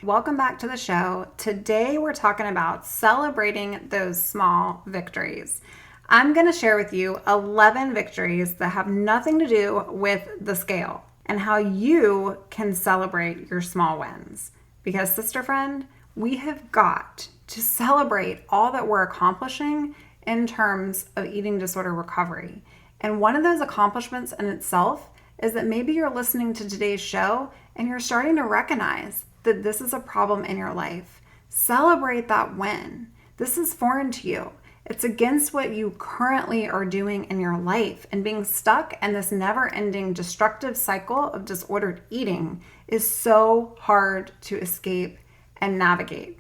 Welcome back to the show. Today we're talking about celebrating those small victories. I'm going to share with you 11 victories that have nothing to do with the scale and how you can celebrate your small wins. Because, sister friend, we have got to celebrate all that we're accomplishing in terms of eating disorder recovery. And one of those accomplishments in itself is that maybe you're listening to today's show and you're starting to recognize that this is a problem in your life. Celebrate that win. This is foreign to you. It's against what you currently are doing in your life, and being stuck in this never-ending destructive cycle of disordered eating is so hard to escape and navigate.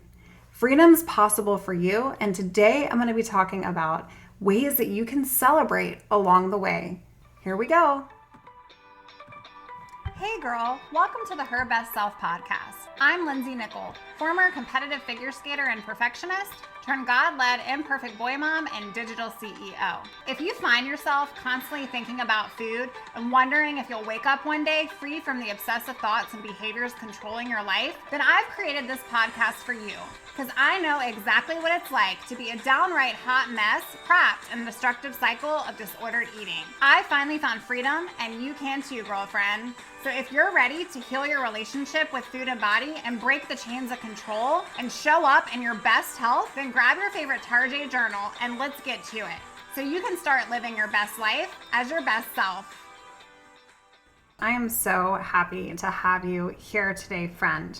Freedom's possible for you, and today I'm going to be talking about ways that you can celebrate along the way. Here we go. Hey girl, welcome to the Her Best Self podcast. I'm Lindsey Nichol, former competitive figure skater and perfectionist, turned God-led imperfect boy mom and digital CEO. If you find yourself constantly thinking about food and wondering if you'll wake up one day free from the obsessive thoughts and behaviors controlling your life, then I've created this podcast for you. Because I know exactly what it's like to be a downright hot mess trapped in the destructive cycle of disordered eating. I finally found freedom, and you can too, girlfriend. So if you're ready to heal your relationship with food and body and break the chains of control and show up in your best health, then grab your favorite Tarjay journal and let's get to it. So you can start living your best life as your best self. I am so happy to have you here today, friend.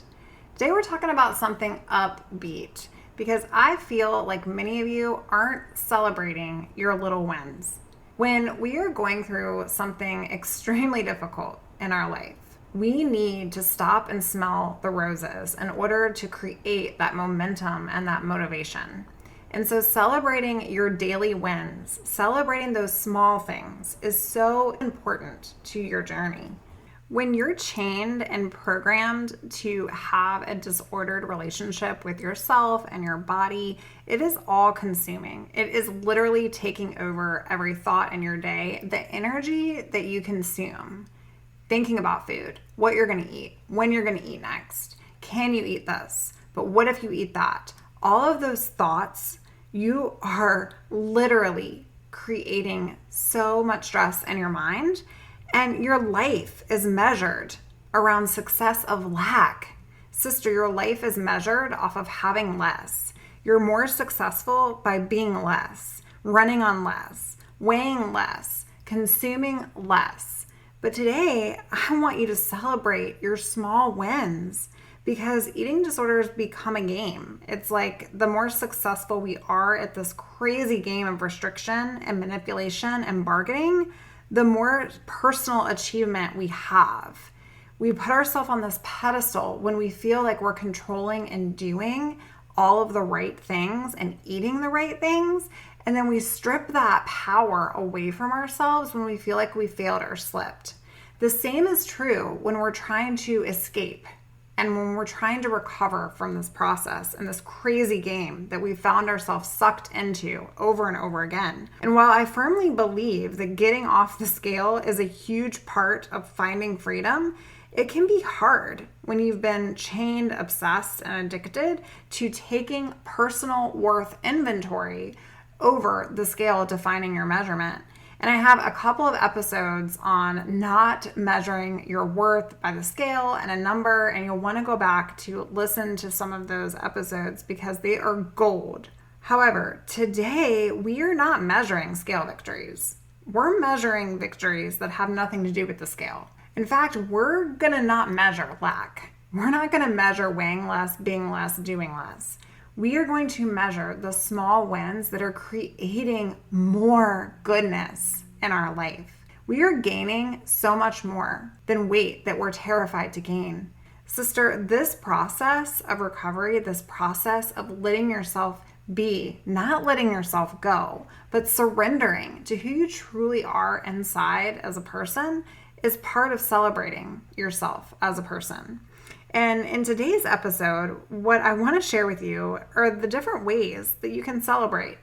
Today we're talking about something upbeat because I feel like many of you aren't celebrating your little wins. When we are going through something extremely difficult in our life, we need to stop and smell the roses in order to create that momentum and that motivation. And so celebrating your daily wins, celebrating those small things is so important to your journey. When you're chained and programmed to have a disordered relationship with yourself and your body, it is all consuming. It is literally taking over every thought in your day. The energy that you consume thinking about food, what you're going to eat, when you're going to eat next, can you eat this? But what if you eat that? All of those thoughts, you are literally creating so much stress in your mind. And your life is measured around success of lack. Sister, your life is measured off of having less. You're more successful by being less, running on less, weighing less, consuming less. But today, I want you to celebrate your small wins because eating disorders become a game. It's like the more successful we are at this crazy game of restriction and manipulation and bargaining, the more personal achievement we have. We put ourselves on this pedestal when we feel like we're controlling and doing all of the right things and eating the right things. And then we strip that power away from ourselves when we feel like we failed or slipped. The same is true when we're trying to escape and when we're trying to recover from this process and this crazy game that we found ourselves sucked into over and over again. And while I firmly believe that getting off the scale is a huge part of finding freedom, it can be hard when you've been chained, obsessed, and addicted to taking personal worth inventory over the scale defining your measurement. And I have a couple of episodes on not measuring your worth by the scale and a number, and you'll want to go back to listen to some of those episodes because they are gold. However, today we are not measuring scale victories. We're measuring victories that have nothing to do with the scale. In fact, we're going to not measure lack. We're not going to measure weighing less, being less, doing less. We are going to measure the small wins that are creating more goodness in our life. We are gaining so much more than weight that we're terrified to gain. Sister, this process of recovery, this process of letting yourself be, not letting yourself go, but surrendering to who you truly are inside as a person is part of celebrating yourself as a person. And in today's episode, what I want to share with you are the different ways that you can celebrate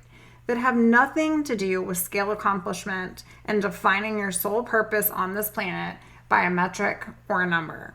that have nothing to do with scale accomplishment and defining your sole purpose on this planet by a metric or a number.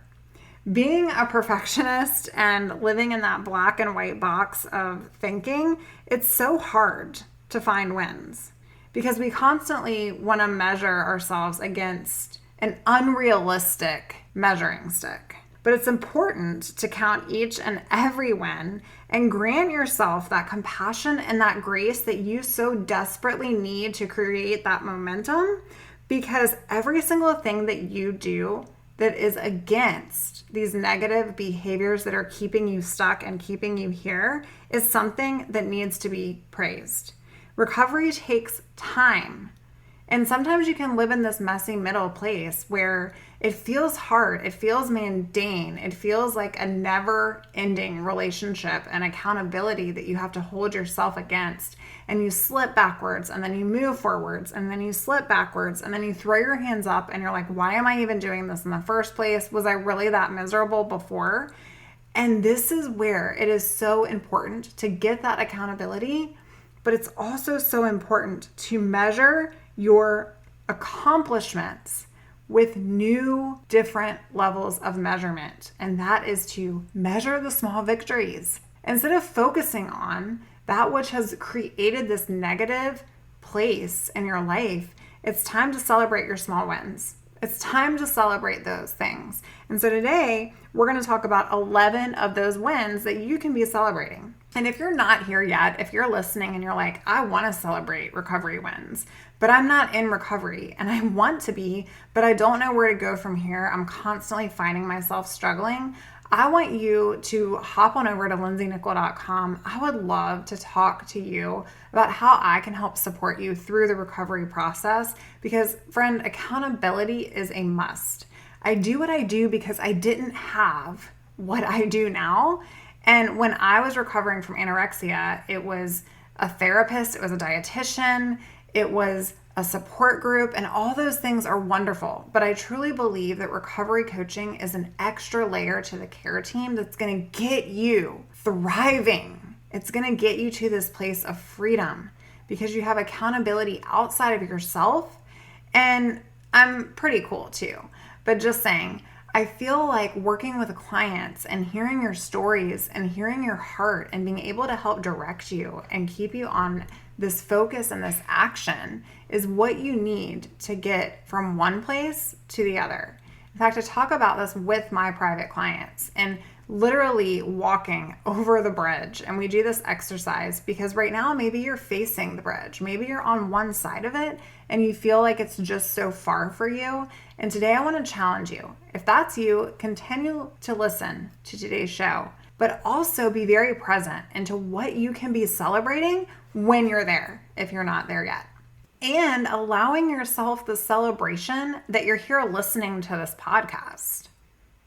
Being a perfectionist and living in that black and white box of thinking, it's so hard to find wins because we constantly want to measure ourselves against an unrealistic measuring stick. But it's important to count each and every win and grant yourself that compassion and that grace that you so desperately need to create that momentum, because every single thing that you do that is against these negative behaviors that are keeping you stuck and keeping you here is something that needs to be praised. Recovery takes time. And sometimes you can live in this messy middle place where it feels hard, it feels mundane, it feels like a never-ending relationship and accountability that you have to hold yourself against. And you slip backwards and then you move forwards and then you slip backwards and then you throw your hands up and you're like, why am I even doing this in the first place? Was I really that miserable before? And this is where it is so important to get that accountability, but it's also so important to measure your accomplishments with new, different levels of measurement. And that is to measure the small victories. Instead of focusing on that which has created this negative place in your life, it's time to celebrate your small wins. It's time to celebrate those things. And so today, we're going to talk about 11 of those wins that you can be celebrating. And if you're not here yet, if you're listening and you're like, I want to celebrate recovery wins, but I'm not in recovery and I want to be, but I don't know where to go from here. I'm constantly finding myself struggling. I want you to hop on over to lindseynichol.com. I would love to talk to you about how I can help support you through the recovery process because, friend, accountability is a must. I do what I do because I didn't have what I do now. And when I was recovering from anorexia, it was a therapist, it was a dietitian, it was a support group, and all those things are wonderful. But I truly believe that recovery coaching is an extra layer to the care team that's going to get you thriving. It's going to get you to this place of freedom because you have accountability outside of yourself. And I'm pretty cool too. But just saying, I feel like working with clients and hearing your stories and hearing your heart and being able to help direct you and keep you on this focus and this action is what you need to get from one place to the other. In fact, I talk about this with my private clients and literally walking over the bridge. And we do this exercise because right now, maybe you're facing the bridge. Maybe you're on one side of it and you feel like it's just so far for you. And today I want to challenge you. If that's you, continue to listen to today's show, but also be very present into what you can be celebrating when you're there, if you're not there yet. And allowing yourself the celebration that you're here listening to this podcast.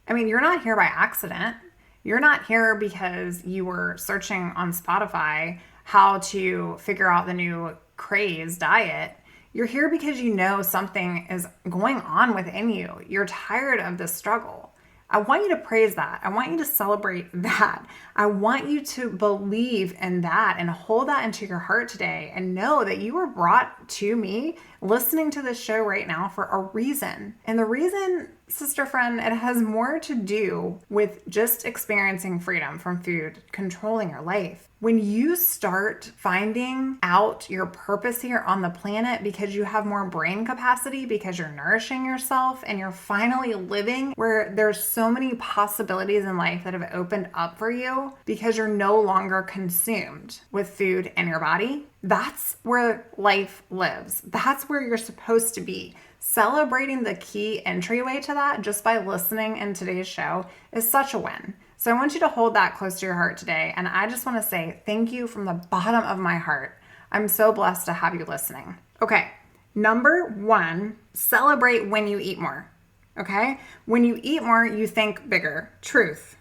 I mean, you're not here by accident. You're not here because you were searching on Spotify how to figure out the new craze diet. You're here because you know something is going on within you. You're tired of the struggle. I want you to praise that. I want you to celebrate that. I want you to believe in that and hold that into your heart today and know that you were brought to me listening to this show right now for a reason. And the reason, sister friend, it has more to do with just experiencing freedom from food, controlling your life. When you start finding out your purpose here on the planet because you have more brain capacity, because you're nourishing yourself and you're finally living where there's so many possibilities in life that have opened up for you because you're no longer consumed with food in your body, that's where life lives. That's where you're supposed to be. Celebrating the key entryway to that just by listening in today's show is such a win. So I want you to hold that close to your heart today. And I just want to say thank you from the bottom of my heart. I'm so blessed to have you listening. Okay, number 1, celebrate when you eat more. Okay? When you eat more, you think bigger. Truth.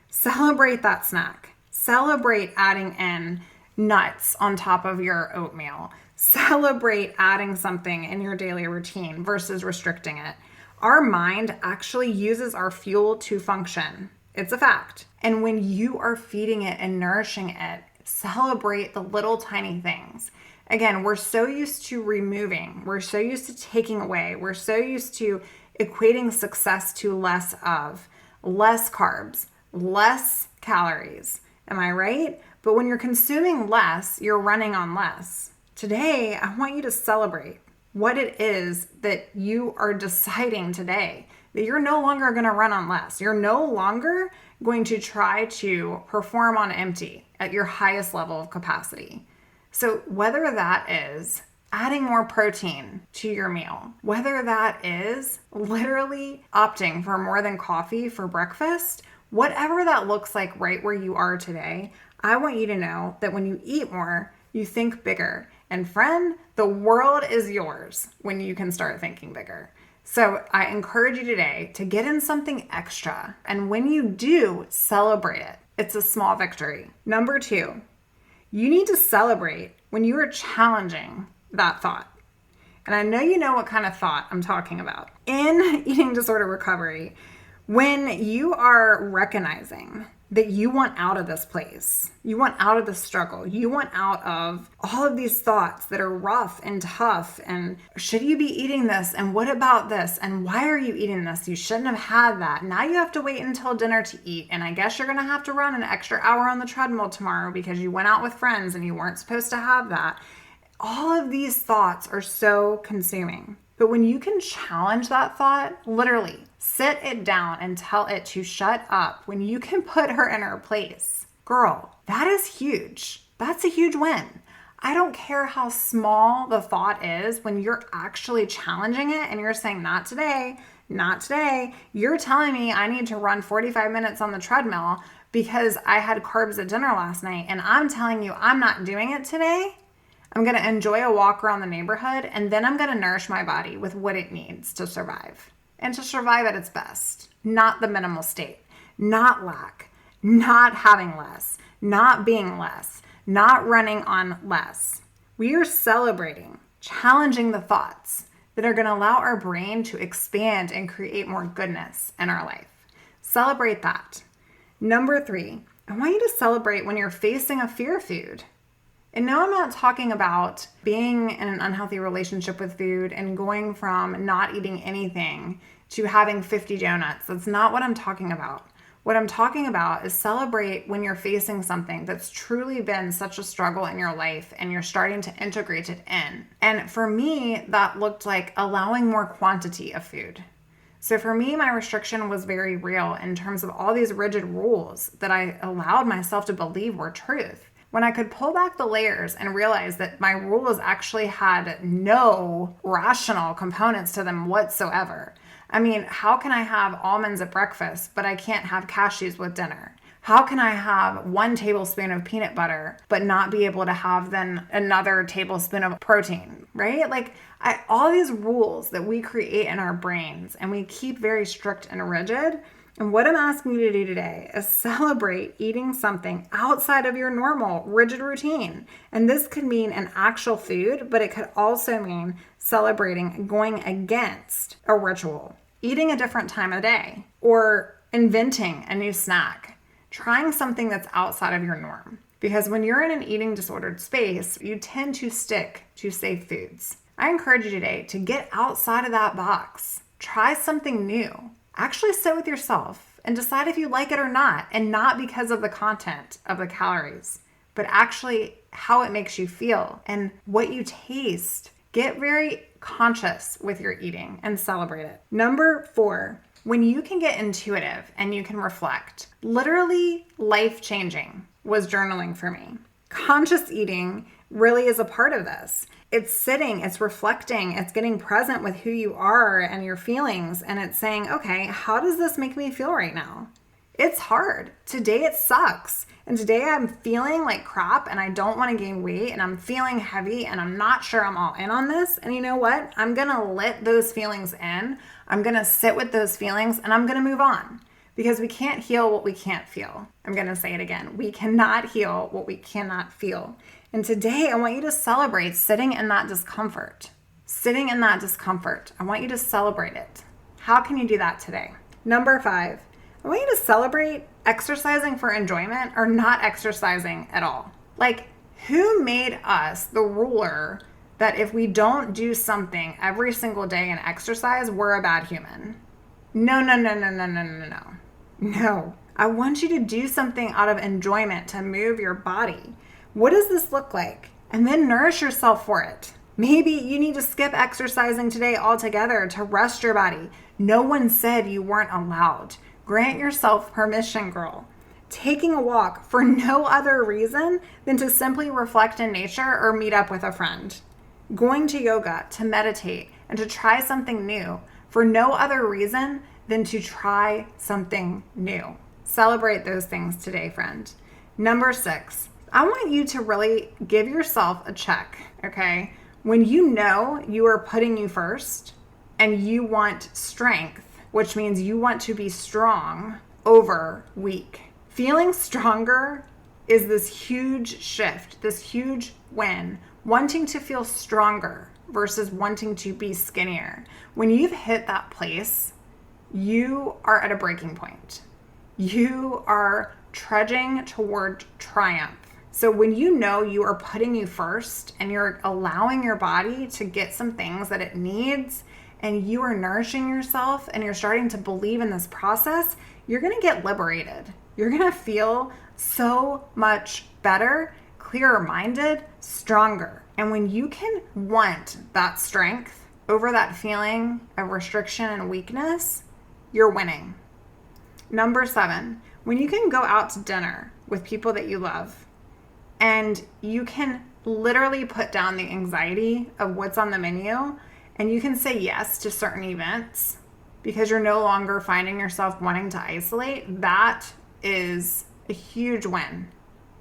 Celebrate that snack. Celebrate adding in nuts on top of your oatmeal. Celebrate adding something in your daily routine versus restricting it. Our mind actually uses our fuel to function. It's a fact. And when you are feeding it and nourishing it, celebrate the little tiny things. Again, we're so used to removing. We're so used to taking away. We're so used to equating success to less of. less carbs, less calories. Am I right? But when you're consuming less, you're running on less. Today, I want you to celebrate what it is that you are deciding today, that you're no longer going to run on less. You're no longer going to try to perform on empty at your highest level of capacity. So whether that is adding more protein to your meal, whether that is literally opting for more than coffee for breakfast, whatever that looks like right where you are today, I want you to know that when you eat more, you think bigger. And friend, the world is yours when you can start thinking bigger. So I encourage you today to get in something extra. And when you do, celebrate it. It's a small victory. Number 2, you need to celebrate when you are challenging that thought. And I know you know what kind of thought I'm talking about. In eating disorder recovery, when you are recognizing that you want out of this place, you want out of the struggle, you want out of all of these thoughts that are rough and tough, and should you be eating this, and what about this, and why are you eating this, you shouldn't have had that, now you have to wait until dinner to eat, and I guess you're gonna have to run an extra hour on the treadmill tomorrow because you went out with friends and you weren't supposed to have that. All of these thoughts are so consuming. But when you can challenge that thought, literally sit it down and tell it to shut up, when you can put her in her place, girl, that is huge. That's a huge win. I don't care how small the thought is, when you're actually challenging it and you're saying, not today, not today. You're telling me I need to run 45 minutes on the treadmill because I had carbs at dinner last night, and I'm telling you I'm not doing it today. I'm going to enjoy a walk around the neighborhood, and then I'm going to nourish my body with what it needs to survive, and to survive at its best, not the minimal state, not lack, not having less, not being less, not running on less. We are celebrating, challenging the thoughts that are going to allow our brain to expand and create more goodness in our life. Celebrate that. Number 3, I want you to celebrate when you're facing a fear food. And no, I'm not talking about being in an unhealthy relationship with food and going from not eating anything to having 50 donuts. That's not what I'm talking about. What I'm talking about is celebrate when you're facing something that's truly been such a struggle in your life and you're starting to integrate it in. And for me, that looked like allowing more quantity of food. So for me, my restriction was very real in terms of all these rigid rules that I allowed myself to believe were truth. When I could pull back the layers and realize that my rules actually had no rational components to them whatsoever. I mean, how can I have almonds at breakfast, but I can't have cashews with dinner? How can I have 1 tablespoon of peanut butter, but not be able to have then another tablespoon of protein, right? Like all these rules that we create in our brains and we keep very strict and rigid. And what I'm asking you to do today is celebrate eating something outside of your normal rigid routine. And this could mean an actual food, but it could also mean celebrating going against a ritual, eating a different time of day, or inventing a new snack, trying something that's outside of your norm. Because when you're in an eating disordered space, you tend to stick to safe foods. I encourage you today to get outside of that box. Try something new. Actually sit with yourself and decide if you like it or not, and not because of the content of the calories, but actually how it makes you feel and what you taste. Get very conscious with your eating and celebrate it. Number 4, when you can get intuitive and you can reflect, literally life-changing was journaling for me. Conscious eating really is a part of this. It's sitting, it's reflecting, it's getting present with who you are and your feelings, and it's saying, okay, how does this make me feel right now? It's hard. Today it sucks. And today I'm feeling like crap and I don't want to gain weight and I'm feeling heavy and I'm not sure I'm all in on this. And you know what? I'm going to let those feelings in. I'm going to sit with those feelings and I'm going to move on. Because we can't heal what we can't feel. I'm going to say it again. We cannot heal what we cannot feel. And today, I want you to celebrate sitting in that discomfort. Sitting in that discomfort. I want you to celebrate it. How can you do that today? Number 5, I want you to celebrate exercising for enjoyment or not exercising at all. Like, who made us the ruler that if we don't do something every single day and exercise, we're a bad human? No. No. I want you to do something out of enjoyment to move your body. What does this look like? And then nourish yourself for it. Maybe you need to skip exercising today altogether to rest your body. No one said you weren't allowed. Grant yourself permission, girl. Taking a walk for no other reason than to simply reflect in nature or meet up with a friend. Going to yoga, to meditate, and to try something new for no other reason than to try something new. Celebrate those things today, friend. Number 6, I want you to really give yourself a check, okay? When you know you are putting you first and you want strength, which means you want to be strong over weak. Feeling stronger is this huge shift, this huge win, wanting to feel stronger versus wanting to be skinnier. When you've hit that place, you are at a breaking point. You are trudging toward triumph. So when you know you are putting you first and you're allowing your body to get some things that it needs and you are nourishing yourself and you're starting to believe in this process, you're going to get liberated. You're going to feel so much better, clearer-minded, stronger. And when you can want that strength over that feeling of restriction and weakness, you're winning. Number 7, when you can go out to dinner with people that you love and you can literally put down the anxiety of what's on the menu and you can say yes to certain events because you're no longer finding yourself wanting to isolate, that is a huge win.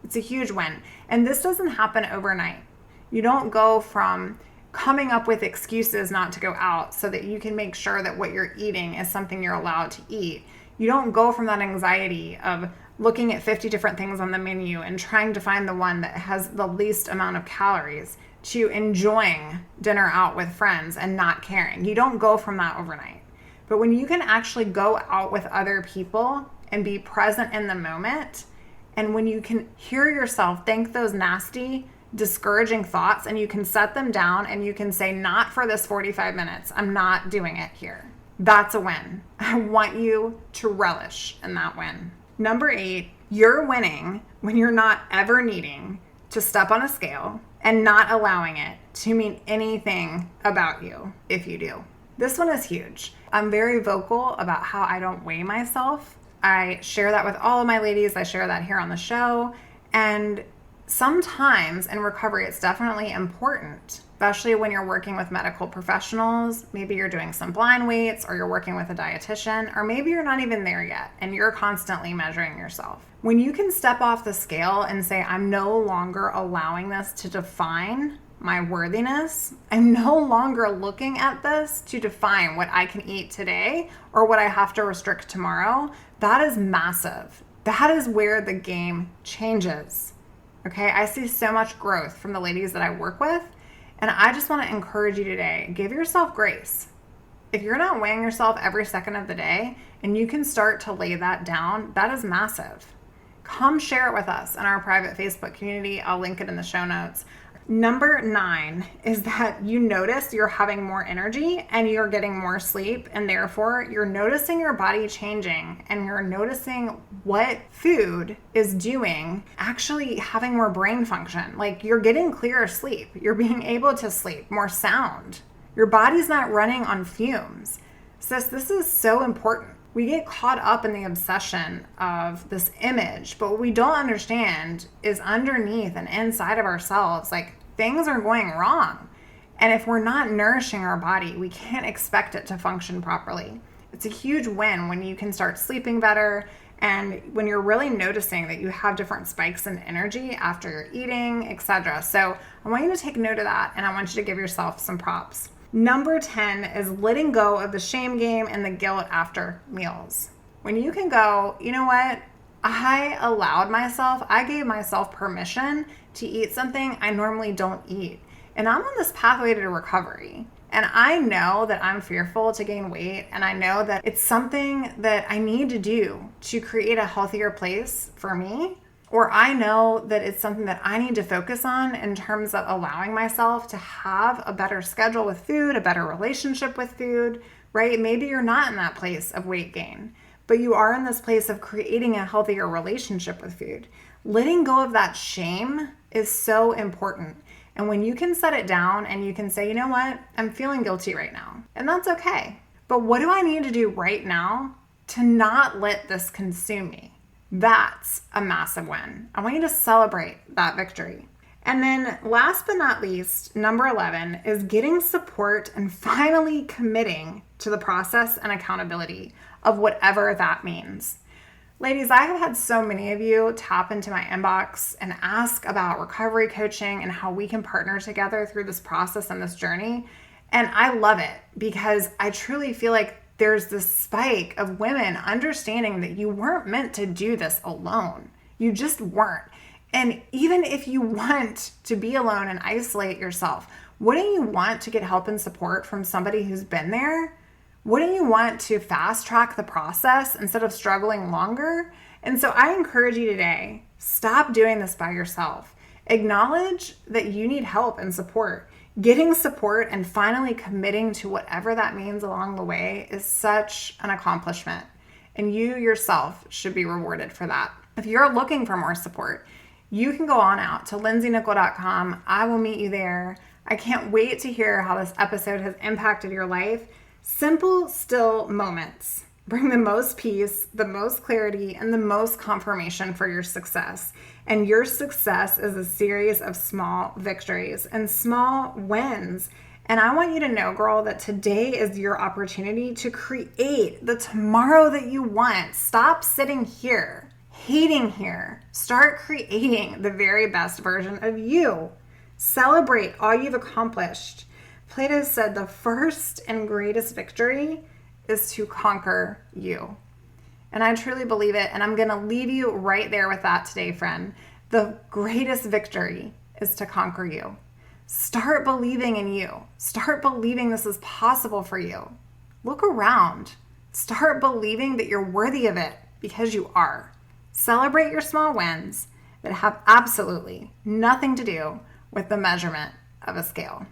It's a huge win. And this doesn't happen overnight. You don't go from coming up with excuses not to go out so that you can make sure that what you're eating is something you're allowed to eat. You don't go from that anxiety of looking at 50 different things on the menu and trying to find the one that has the least amount of calories to enjoying dinner out with friends and not caring. You don't go from that overnight. But when you can actually go out with other people and be present in the moment, and when you can hear yourself think those nasty, discouraging thoughts and you can set them down and you can say, not for this 45 minutes, I'm not doing it here. That's a win. I want you to relish in that win. Number 8, you're winning when you're not ever needing to step on a scale and not allowing it to mean anything about you if you do. This one is huge. I'm very vocal about how I don't weigh myself. I share that with all of my ladies. I share that here on the show. And sometimes in recovery, it's definitely important, especially when you're working with medical professionals. Maybe you're doing some blind weights or you're working with a dietitian, or maybe you're not even there yet and you're constantly measuring yourself. When you can step off the scale and say, I'm no longer allowing this to define my worthiness. I'm no longer looking at this to define what I can eat today or what I have to restrict tomorrow. That is massive. That is where the game changes. Okay, I see so much growth from the ladies that I work with, and I just want to encourage you today, give yourself grace. If you're not weighing yourself every second of the day and you can start to lay that down, that is massive. Come share it with us in our private Facebook community. I'll link it in the show notes. Number 9 is that you notice you're having more energy and you're getting more sleep, and therefore you're noticing your body changing and you're noticing what food is doing, actually having more brain function. Like you're getting clearer sleep. You're being able to sleep more sound. Your body's not running on fumes. Sis, this is so important. We get caught up in the obsession of this image, but what we don't understand is underneath and inside of ourselves, like things are going wrong. And if we're not nourishing our body, we can't expect it to function properly. It's a huge win when you can start sleeping better and when you're really noticing that you have different spikes in energy after you're eating, etc. So I want you to take note of that, and I want you to give yourself some props. Number 10 is letting go of the shame game and the guilt after meals. When you can go, you know what? I gave myself permission to eat something I normally don't eat. And I'm on this pathway to recovery. And I know that I'm fearful to gain weight. And I know that it's something that I need to do to create a healthier place for me. Or I know that it's something that I need to focus on in terms of allowing myself to have a better schedule with food, a better relationship with food, right? Maybe you're not in that place of weight gain, but you are in this place of creating a healthier relationship with food. Letting go of that shame is so important. And when you can set it down and you can say, you know what, I'm feeling guilty right now, and that's okay. But what do I need to do right now to not let this consume me? That's a massive win. I want you to celebrate that victory. And then last but not least, number 11 is getting support and finally committing to the process and accountability of whatever that means. Ladies, I have had so many of you tap into my inbox and ask about recovery coaching and how we can partner together through this process and this journey. And I love it because I truly feel like there's this spike of women understanding that you weren't meant to do this alone. You just weren't. And even if you want to be alone and isolate yourself, wouldn't you want to get help and support from somebody who's been there? Wouldn't you want to fast track the process instead of struggling longer? And so I encourage you today, stop doing this by yourself. Acknowledge that you need help and support. Getting support and finally committing to whatever that means along the way is such an accomplishment. And you yourself should be rewarded for that. If you're looking for more support, you can go on out to lindseynichol.com. I will meet you there. I can't wait to hear how this episode has impacted your life. Simple, still moments bring the most peace, the most clarity, and the most confirmation for your success. And your success is a series of small victories and small wins. And I want you to know, girl, that today is your opportunity to create the tomorrow that you want. Stop sitting here, hating here. Start creating the very best version of you. Celebrate all you've accomplished. Plato said the first and greatest victory is to conquer you. And I truly believe it. And I'm going to leave you right there with that today, friend. The greatest victory is to conquer you. Start believing in you. Start believing this is possible for you. Look around. Start believing that you're worthy of it because you are. Celebrate your small wins that have absolutely nothing to do with the measurement of a scale.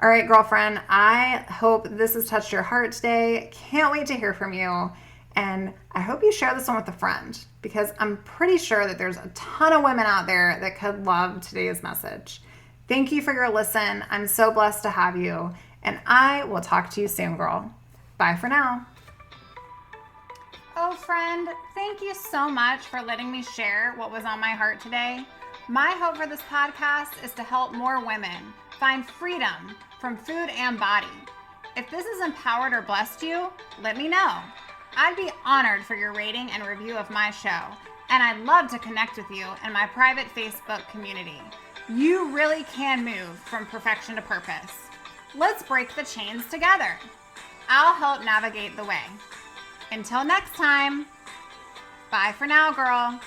All right, girlfriend, I hope this has touched your heart today. Can't wait to hear from you. And I hope you share this one with a friend because I'm pretty sure that there's a ton of women out there that could love today's message. Thank you for your listen. I'm so blessed to have you. And I will talk to you soon, girl. Bye for now. Oh, friend, thank you so much for letting me share what was on my heart today. My hope for this podcast is to help more women find freedom from food and body. If this has empowered or blessed you, let me know. I'd be honored for your rating and review of my show, and I'd love to connect with you in my private Facebook community. You really can move from perfection to purpose. Let's break the chains together. I'll help navigate the way. Until next time, bye for now, girl.